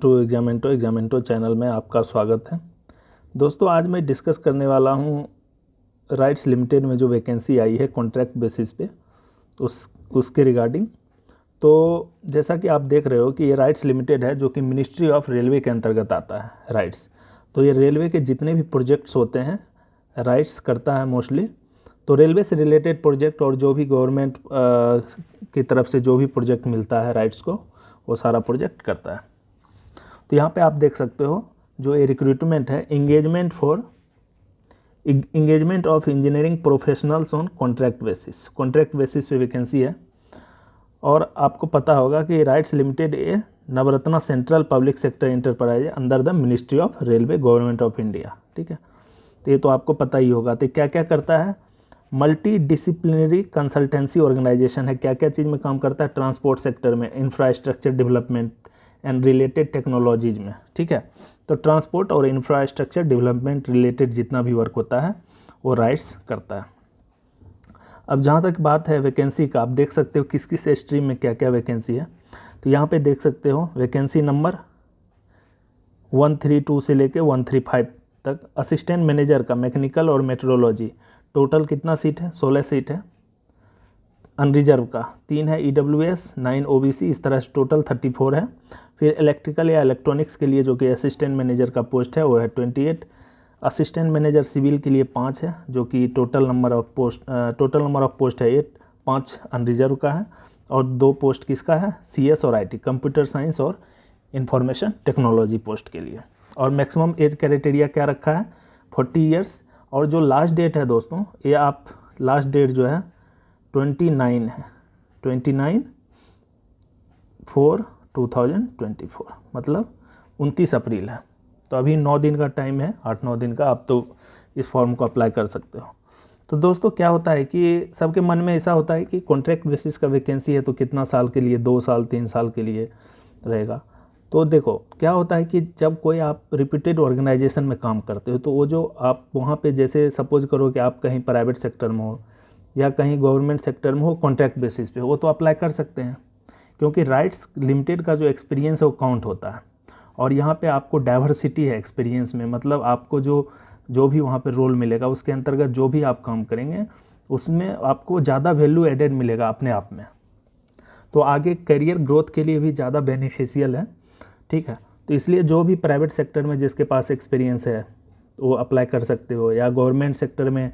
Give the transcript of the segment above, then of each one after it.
To एग्जामेंटो channel में आपका स्वागत है। दोस्तों, आज मैं डिस्कस करने वाला हूँ राइट्स लिमिटेड में जो वैकेंसी आई है कॉन्ट्रैक्ट बेसिस पे उसके रिगार्डिंग। तो जैसा कि आप देख रहे हो कि ये राइट्स लिमिटेड है जो कि मिनिस्ट्री ऑफ रेलवे के अंतर्गत आता है राइट्स। तो ये रेलवे के जितने भी प्रोजेक्ट्स होते हैं राइट्स करता है मोस्टली। तो रेलवे से रिलेटेड प्रोजेक्ट और जो भी गवर्नमेंट की तरफ से जो भी प्रोजेक्ट मिलता है राइट्स को वो सारा प्रोजेक्ट करता है। तो यहाँ पे आप देख सकते हो जो ये रिक्रूटमेंट है engagement of engineering professionals on contract basis पे वैकेंसी है। और आपको पता होगा कि राइट्स लिमिटेड ये Navratna central public sector enterprise under the ministry of railway government of India. ठीक है, तो ये तो आपको पता ही होगा। तो क्या क्या करता है? मल्टी डिसिप्लिनरी कंसल्टेंसी ऑर्गेनाइजेशन है। क्या क्या चीज़ में काम करता है? ट्रांसपोर्ट सेक्टर में, infrastructure development and related technologies में। ठीक है, तो ट्रांसपोर्ट और इंफ्रास्ट्रक्चर डेवलपमेंट रिलेटेड जितना भी वर्क होता है वो राइट्स करता है। अब जहाँ तक बात है वैकेंसी का, आप देख सकते हो किस किस स्ट्रीम में क्या क्या वैकेंसी है। तो यहाँ पे देख सकते हो वैकेंसी नंबर 132 से लेके 135 तक। असिस्टेंट मैनेजर का मैकेनिकल और मेट्रोलॉजी टोटल कितना सीट है? 16 सीट है। अनरिजर्व का 3 है, EWS 9 OBC, इस तरह से टोटल 34 है। फिर इलेक्ट्रिकल या इलेक्ट्रॉनिक्स के लिए जो कि असिस्टेंट मैनेजर का पोस्ट है वो है 28। असिस्टेंट मैनेजर सिविल के लिए 5 है जो कि टोटल नंबर ऑफ पोस्ट है 8। 5 अनरिजर्व का है और 2 पोस्ट किसका है? CS और IT, कंप्यूटर साइंस और इंफॉर्मेशन टेक्नोलॉजी पोस्ट के लिए। और मैक्सिमम एज क्राइटेरिया क्या रखा है? 40 ईयर्स। और जो लास्ट डेट है दोस्तों, ये आप लास्ट डेट जो है 29 है, 29/4/2024, मतलब 29 अप्रैल है। तो अभी 9 दिन का टाइम है, 8-9 दिन का। आप तो इस फॉर्म को अप्लाई कर सकते हो। तो दोस्तों क्या होता है कि सबके मन में ऐसा होता है कि कॉन्ट्रैक्ट बेसिस का वैकेंसी है तो कितना साल के लिए? 2 साल 3 साल के लिए रहेगा। तो देखो क्या होता है कि जब कोई आप रिप्यूटेड ऑर्गेनाइजेशन में काम करते हो तो वो जो आप वहाँ पे, जैसे सपोज करो कि आप कहीं प्राइवेट सेक्टर में हो या कहीं गवर्नमेंट सेक्टर में हो, कॉन्ट्रैक्ट बेसिस पे वो तो अप्लाई कर सकते हैं क्योंकि राइट्स लिमिटेड का जो एक्सपीरियंस है वो काउंट होता है। और यहाँ पे आपको डाइवर्सिटी है एक्सपीरियंस में, मतलब आपको जो भी वहाँ पे रोल मिलेगा उसके अंतर्गत जो भी आप काम करेंगे उसमें आपको ज़्यादा वैल्यू एडेड मिलेगा अपने आप में। तो आगे करियर ग्रोथ के लिए भी ज़्यादा बेनिफिशियल है। ठीक है, तो इसलिए जो भी प्राइवेट सेक्टर में जिसके पास एक्सपीरियंस है वो अप्लाई कर सकते हो, या गवर्नमेंट सेक्टर में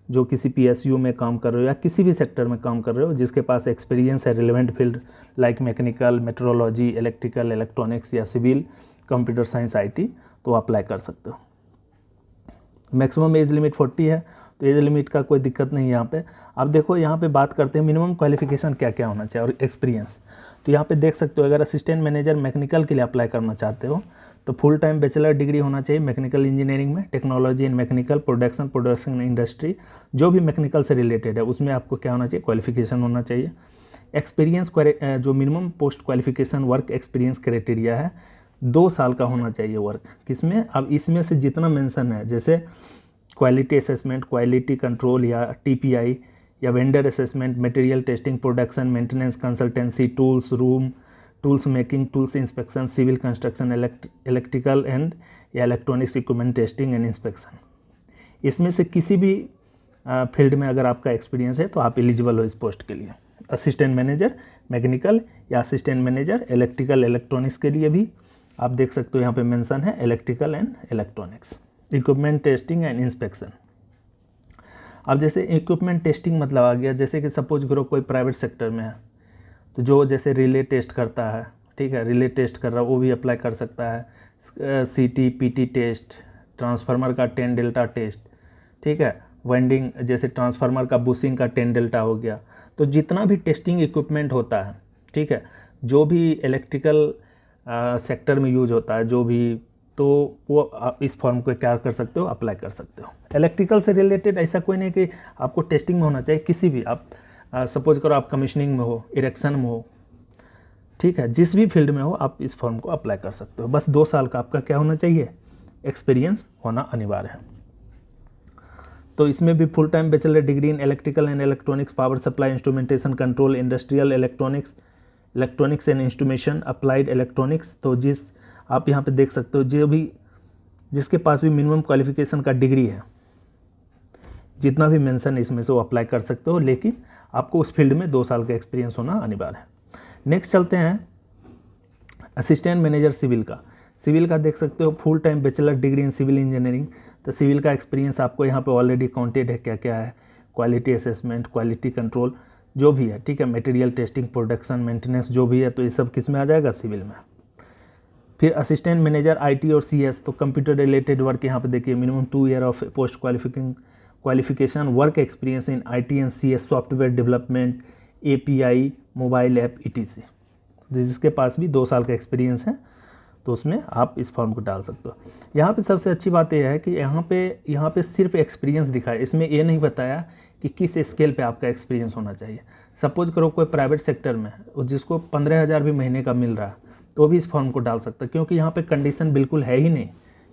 जो किसी PSU में काम कर रहे हो या किसी भी सेक्टर में काम कर रहे हो जिसके पास एक्सपीरियंस है relevant field like mechanical, metrology, electrical, electronics या सिविल, कंप्यूटर साइंस, IT, तो अप्लाई कर सकते हो। मैक्सिमम एज लिमिट 40 है, तो एज लिमिट का कोई दिक्कत नहीं है यहाँ पे। अब देखो यहाँ पे बात करते हैं मिनिमम क्वालिफिकेशन क्या क्या होना चाहिए और एक्सपीरियंस। तो यहाँ पे देख सकते हो अगर असिस्टेंट मैनेजर मैकेनिकल के लिए अप्लाई करना चाहते हो तो फुल टाइम बैचलर डिग्री होना चाहिए मैकेनिकल इंजीनियरिंग में, technology in mechanical production industry, जो भी मैकेनिकल से रिलेटेड है उसमें आपको क्या होना चाहिए? क्वालिफिकेशन होना चाहिए। एक्सपीरियंस जो minimum post qualification work experience criteria है 2 साल का होना चाहिए वर्क। किसमें? अब इसमें से जितना मेंशन है, जैसे क्वालिटी असेसमेंट, क्वालिटी कंट्रोल या TPI या vendor assessment, material testing, production maintenance, consultancy, tools making, tools inspection, civil construction, electrical and या electronics equipment testing and inspection, इसमें से किसी भी फील्ड में अगर आपका एक्सपीरियंस है तो आप एलिजिबल हो इस पोस्ट के लिए। असिस्टेंट मैनेजर मैकेनिकल या असिस्टेंट मैनेजर इलेक्ट्रिकल इलेक्ट्रॉनिक्स के लिए भी आप देख सकते हो यहाँ पे मेंशन है electrical and electronics, equipment testing and inspection. अब जैसे इक्विपमेंट टेस्टिंग मतलब आ गया, जैसे कि सपोज करो कोई प्राइवेट सेक्टर में है तो जो जैसे रिले टेस्ट करता है, ठीक है, रिले टेस्ट कर रहा है वो भी अप्लाई कर सकता है। CT PT टेस्ट, ट्रांसफार्मर का 10 डेल्टा टेस्ट, ठीक है, वाइंडिंग जैसे ट्रांसफार्मर का बुशिंग का 10 डेल्टा हो गया। तो जितना भी टेस्टिंग इक्विपमेंट होता है, ठीक है, जो भी इलेक्ट्रिकल सेक्टर में यूज होता है जो भी, तो वो आप इस फॉर्म को क्या कर सकते हो? अप्लाई कर सकते हो। इलेक्ट्रिकल से रिलेटेड ऐसा कोई नहीं कि आपको टेस्टिंग में होना चाहिए, किसी भी आप सपोज करो आप कमीशनिंग में हो, इरेक्शन में हो, ठीक है, जिस भी फील्ड में हो आप इस फॉर्म को अप्लाई कर सकते हो। बस 2 साल का आपका क्या होना चाहिए? एक्सपीरियंस होना अनिवार्य है। तो इसमें भी full time bachelor degree in electrical and electronics, power supply, instrumentation control, industrial electronics and instrumentation, applied electronics. तो जिस आप यहाँ पे देख सकते हो, जो भी जिसके पास भी मिनिमम क्वालिफिकेशन का डिग्री है, जितना भी मेंशन है इसमें से वो अप्लाई कर सकते हो, लेकिन आपको उस फील्ड में 2 साल का एक्सपीरियंस होना अनिवार्य है। नेक्स्ट चलते हैं असिस्टेंट मैनेजर सिविल का। सिविल का देख सकते हो full time bachelor degree in civil engineering. तो सिविल का एक्सपीरियंस आपको यहाँ पे ऑलरेडी काउंटेड है, क्या क्या है, क्वालिटी असेसमेंट, क्वालिटी कंट्रोल जो भी है, ठीक है, मटेरियल टेस्टिंग, प्रोडक्शन, मेंटेनेंस जो भी है, तो ये सब किस में आ जाएगा, सिविल में। फिर असिस्टेंट मैनेजर आईटी और सीएस, तो कंप्यूटर रिलेटेड वर्क यहाँ पे देखिए, minimum 2 year of post qualification work experience in IT and CS, software development, API, mobile app, etc. जिसके पास भी 2 साल का एक्सपीरियंस है तो उसमें आप इस फॉर्म को डाल सकते हो। यहाँ पे सबसे अच्छी बात यह है कि यहाँ पे सिर्फ एक्सपीरियंस दिखा है, इसमें ये नहीं बताया कि किस स्केल पे आपका एक्सपीरियंस होना चाहिए। सपोज करो कोई प्राइवेट सेक्टर में और जिसको 15,000 भी महीने का मिल रहा है तो भी इस फॉर्म को डाल सकता है, क्योंकि यहाँ पे कंडीशन बिल्कुल है ही नहीं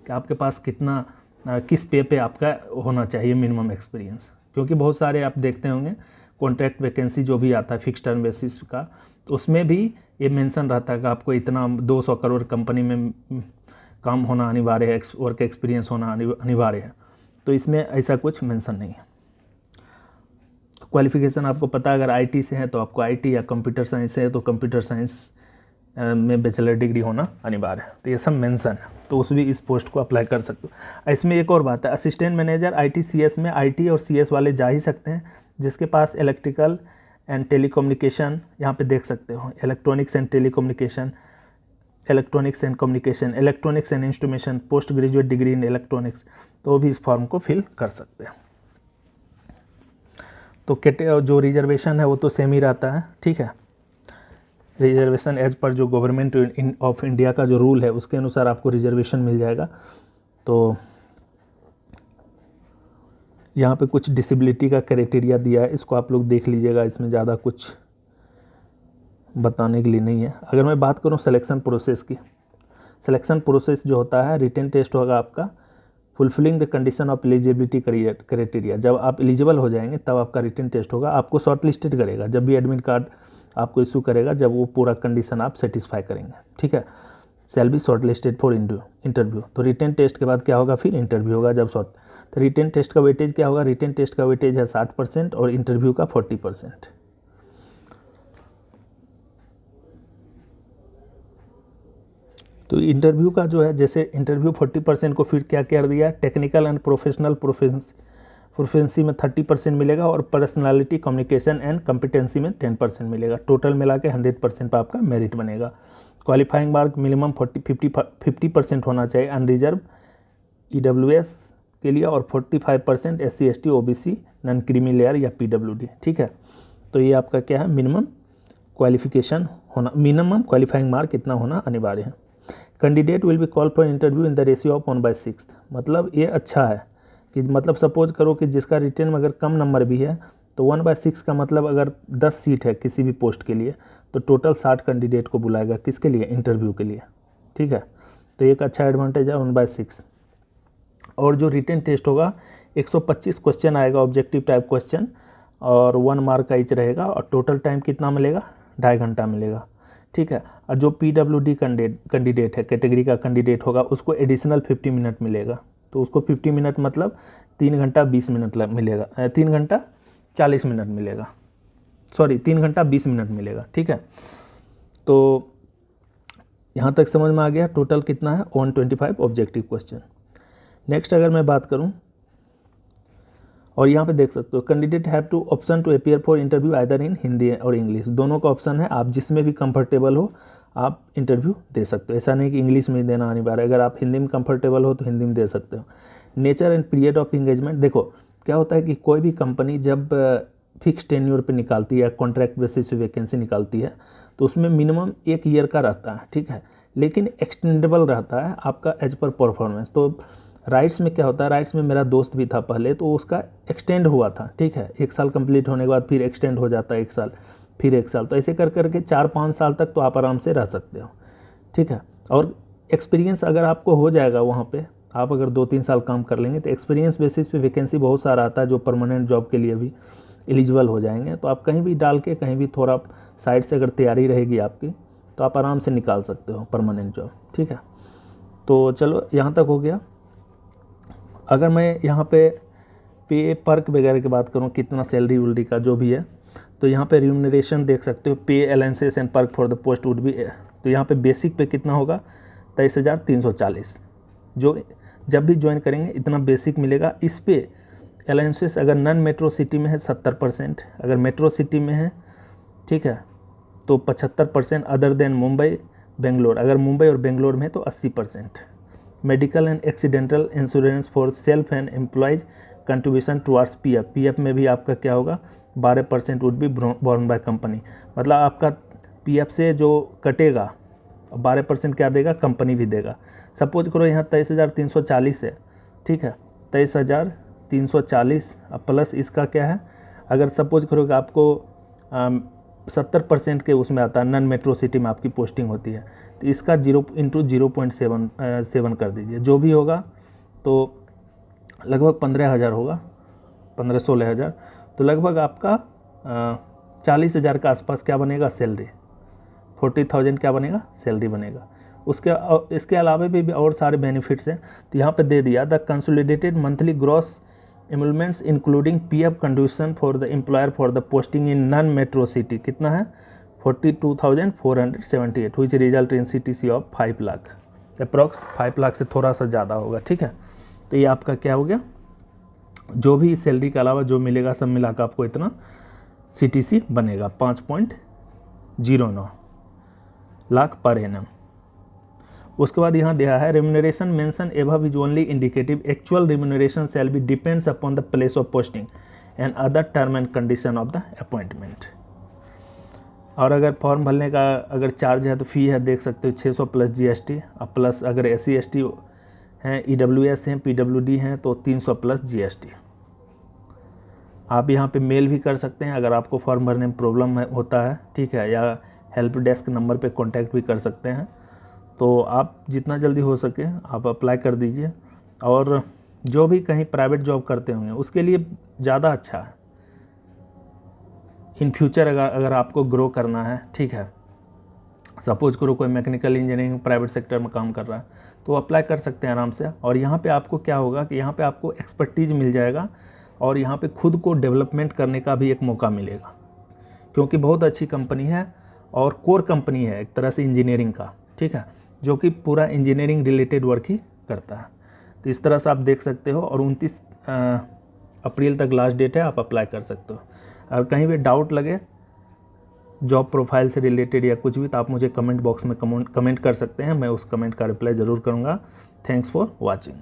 कि आपके पास कितना किस पे आपका होना चाहिए मिनिमम एक्सपीरियंस। क्योंकि बहुत सारे आप देखते होंगे कॉन्ट्रैक्ट वैकेंसी जो भी आता है फिक्स टर्म बेसिस का, तो उसमें भी ये मेंशन रहता है कि आपको इतना 200 करोड़ कंपनी में काम होना अनिवार्य है, वर्क एक्सपीरियंस होना अनिवार्य है। तो इसमें ऐसा कुछ मेंशन नहीं है। क्वालिफिकेशन आपको पता है, अगर आईटी से है तो आपको आईटी, या कंप्यूटर साइंस से है तो कंप्यूटर साइंस में बैचलर डिग्री होना अनिवार्य है। तो ये सब मेंशन है, तो उस भी इस पोस्ट को अप्लाई कर सकते हो। इसमें एक और बात है, असिस्टेंट मैनेजर आईटी सीएस में आईटी और सीएस वाले जा ही सकते हैं जिसके पास इलेक्ट्रिकल एंड टेलीकम्युनिकेशन, यहाँ पे देख सकते हो electronics and telecommunication, electronics and communication, electronics and instrumentation, post graduate degree in electronics, तो भी इस फॉर्म को फिल कर सकते हैं। तो जो रिजर्वेशन है वो तो सेम ही रहता है, ठीक है। रिजर्वेशन एज पर जो गवर्नमेंट ऑफ इंडिया का जो रूल है उसके अनुसार आपको रिजर्वेशन मिल जाएगा। तो यहाँ पे कुछ डिसेबिलिटी का क्राइटेरिया दिया है, इसको आप लोग देख लीजिएगा, इसमें ज़्यादा कुछ बताने के लिए नहीं है। अगर मैं बात करूँ सिलेक्शन प्रोसेस की, सिलेक्शन प्रोसेस जो होता है, रिटन टेस्ट होगा आपका, fulfilling the condition of eligibility criteria, जब आप एलिजिबल हो जाएंगे तब आपका रिटन टेस्ट होगा, आपको शॉर्ट लिस्टेड करेगा, जब भी एडमिट कार्ड आपको इशू करेगा, जब वो पूरा कंडीशन आप सेटिस्फाई करेंगे, ठीक है। Shall be short listed for interview. तो रिटन टेस्ट के बाद क्या होगा, फिर इंटरव्यू होगा। जब तो रिटन टेस्ट का वेटेज क्या होगा, रिटन टेस्ट का वेटेज है 60% और इंटरव्यू का 40%। तो इंटरव्यू का जो है, जैसे इंटरव्यू 40% को फिर क्या कर दिया, टेक्निकल एंड प्रोफेशनल प्रोफेंसी में 30% मिलेगा और पर्सनालिटी, कम्युनिकेशन एंड कॉम्पिटेंसी में 10% मिलेगा। टोटल मिला के 100% पर आपका मेरिट बनेगा। क्वालिफाइंग मार्क मिनिमम 50% होना चाहिए अनरिजर्व EWS के लिए और 45% SC ST OBC non creamy layer या PWD, ठीक है। तो ये आपका क्या है, मिनिमम क्वालिफिकेशन होना, मिनिमम क्वालिफाइंग मार्क इतना होना अनिवार्य है। Candidate will be call for interview in the ratio of 1/6। मतलब ये अच्छा है कि मतलब सपोज करो कि जिसका रिटर्न में अगर कम नंबर भी है तो 1/6 का मतलब अगर 10 सीट है किसी भी पोस्ट के लिए तो टोटल 60 कैंडिडेट को बुलाएगा, किसके लिए, इंटरव्यू के लिए, ठीक है। तो एक अच्छा एडवांटेज है 1/6। और जो रिटन टेस्ट होगा 125 क्वेश्चन आएगा, ऑब्जेक्टिव टाइप क्वेश्चन, और 1 मार्क का ईच रहेगा, और टोटल टाइम कितना मिलेगा, 2.5 घंटा मिलेगा, ठीक है। और जो PWD कैंडिडेट है, कैटेगरी का कैंडिडेट होगा, उसको एडिशनल 50 मिनट मिलेगा। तो उसको 50 मिनट मतलब 3 घंटा 20 मिनट मिलेगा, 3 घंटा 40 मिनट मिलेगा, सॉरी 3 घंटा 20 मिनट मिलेगा, ठीक है। तो यहाँ तक समझ में आ गया। टोटल कितना है, 125 ऑब्जेक्टिव क्वेश्चन। नेक्स्ट अगर मैं बात करूँ, और यहाँ पे देख सकते हो candidate have to option to appear for interview either in Hindi और इंग्लिश, दोनों का ऑप्शन है, आप जिसमें भी कंफर्टेबल हो आप इंटरव्यू दे सकते हो। ऐसा नहीं कि इंग्लिश में देना अनिवार्य, अगर आप हिंदी में कंफर्टेबल हो तो हिंदी में दे सकते हो। Nature and period of engagement, देखो क्या होता है कि कोई भी कंपनी जब फिक्स टेन्योर पे निकालती है, कॉन्ट्रैक्ट बेसिस पे वैकेंसी निकालती है, तो उसमें मिनिमम 1 ईयर का रहता है, ठीक है, लेकिन एक्सटेंडेबल रहता है आपका एज पर परफॉर्मेंस। तो राइट्स में क्या होता है, राइट्स में मेरा दोस्त भी था पहले, तो उसका एक्सटेंड हुआ था, ठीक है, 1 साल कंप्लीट होने के बाद फिर एक्सटेंड हो जाता है 1 साल, फिर 1 साल, तो ऐसे कर करके 4-5 साल तक तो आप आराम से रह सकते हो, ठीक है। और एक्सपीरियंस अगर आपको हो जाएगा वहाँ पे, आप अगर 2-3 साल काम कर लेंगे तो एक्सपीरियंस बेसिस पे वैकेंसी बहुत सारा आता है, जो परमानेंट जॉब के लिए भी एलिजिबल हो जाएंगे। तो आप कहीं भी डाल के, कहीं भी थोड़ा साइड से अगर तैयारी रहेगी आपकी तो आप आराम से निकाल सकते हो परमानेंट जॉब, ठीक है। तो चलो यहाँ तक हो गया। अगर मैं यहाँ पे पे पर्क वगैरह की बात करूँ, कितना सैलरी वैलरी का जो भी है, तो यहाँ पे रिम्यूनरेशन देख सकते हो, pay allowances and perk for the post would भी, तो यहाँ पे बेसिक पे कितना होगा 23,340, जो जब भी ज्वाइन करेंगे इतना बेसिक मिलेगा। इस पे अलाउंसेस अगर नॉन मेट्रो सिटी में है 70%, अगर मेट्रो सिटी में है, ठीक है, तो 75%, अदर देन मुंबई बेंगलोर, अगर मुंबई और बेंगलोर में है तो 80%। Medical and accidental insurance for self and employees contribution towards PF, PF में भी आपका क्या होगा 12% would be borne by company, मतलब आपका पीएफ से जो कटेगा 12% क्या देगा, कंपनी भी देगा। सपोज करो यहाँ 23,340 है, ठीक है, 23,340 प्लस इसका क्या है, अगर सपोज करो कि आपको 70% के उसमें आता है, नॉन मेट्रो सिटी में आपकी पोस्टिंग होती है, तो इसका 0 × 0.7 कर दीजिए, जो भी होगा तो लगभग 15,000 होगा, 15-16,000, तो लगभग आपका 40,000 के आसपास क्या बनेगा सैलरी, 40,000 क्या बनेगा सैलरी बनेगा। इसके अलावा भी और सारे बेनिफिट्स हैं, तो यहाँ पे दे दिया the consolidated monthly gross emoluments including PF contribution for the employer for the posting in non metro city कितना है 42,478 which result in CTC of 5 lakh, approx 5 lakh से थोड़ा सा ज़्यादा होगा, ठीक है। तो ये आपका क्या हो गया, जो भी सैलरी के अलावा जो मिलेगा सब मिला कर आपको इतना CTC बनेगा 5.09 लाख पर एनम। उसके बाद यहाँ दिया है remuneration mention above is only indicative, actual remuneration shall be depends upon the place of posting and other term and condition of the appointment. और अगर फॉर्म भरने का अगर चार्ज है तो फ़ी है, देख सकते हो 600 प्लस GST, प्लस अगर SC ST हैं, EWS हैं, PWD हैं तो 300 प्लस GST। आप यहाँ पे मेल भी कर सकते हैं अगर आपको फॉर्म भरने में प्रॉब्लम होता है, ठीक है, या हेल्प डेस्क नंबर पे कांटेक्ट भी कर सकते हैं। तो आप जितना जल्दी हो सके आप अप्लाई कर दीजिए, और जो भी कहीं प्राइवेट जॉब करते होंगे उसके लिए ज़्यादा अच्छा है इन फ्यूचर, अगर आपको ग्रो करना है, ठीक है। सपोज करो कोई मैकेनिकल इंजीनियरिंग प्राइवेट सेक्टर में काम कर रहा है तो अप्लाई कर सकते हैं आराम से। और यहाँ पे आपको क्या होगा कि यहाँ पे आपको एक्सपर्टीज मिल जाएगा और यहाँ पे खुद को डेवलपमेंट करने का भी एक मौका मिलेगा, क्योंकि बहुत अच्छी कंपनी है और कोर कंपनी है एक तरह से इंजीनियरिंग का, ठीक है, जो कि पूरा इंजीनियरिंग रिलेटेड वर्क ही करता है। तो इस तरह से आप देख सकते हो, और 29 अप्रैल तक लास्ट डेट है, आप अप्लाई कर सकते हो। अगर कहीं भी डाउट लगे जॉब प्रोफाइल से रिलेटेड या कुछ भी, तो आप मुझे कमेंट बॉक्स में कमेंट कर सकते हैं, मैं उस कमेंट का रिप्लाई ज़रूर करूँगा। Thanks for watching.